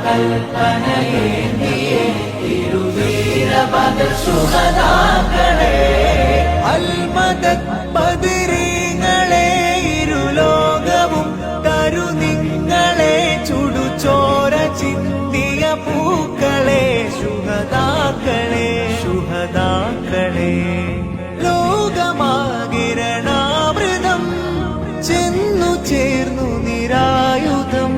കൽപ്പനയേന്തിയേ തിരുവീര ബദർ ശുഹദാക്കളെ അൽമദദ് ബദരീങ്ങളെ ഇരുലോകവും തരുനിങ്ങളെ ചുടുചോര ചിന്തിയ പൂക്കളെ ശുഹദാക്കളെ ശുഹദാക്കളെ ലോകമാകിരണാമൃതം ചെന്നു ചേർന്നു നിരായുധം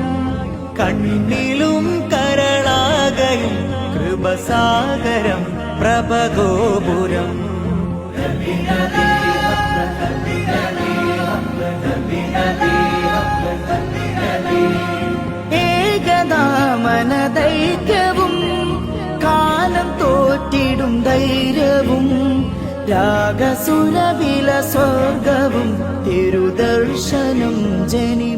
കണ്ണിലും കരളാകയും കൃപസാഗരം പ്രഭഗോപുരം ഏകനാമനദൈക്യവും കാലം തോറ്റിടും ധൈര്യവും രാഗസുരവില സ്വർഗവും തിരുദർശനം ജനി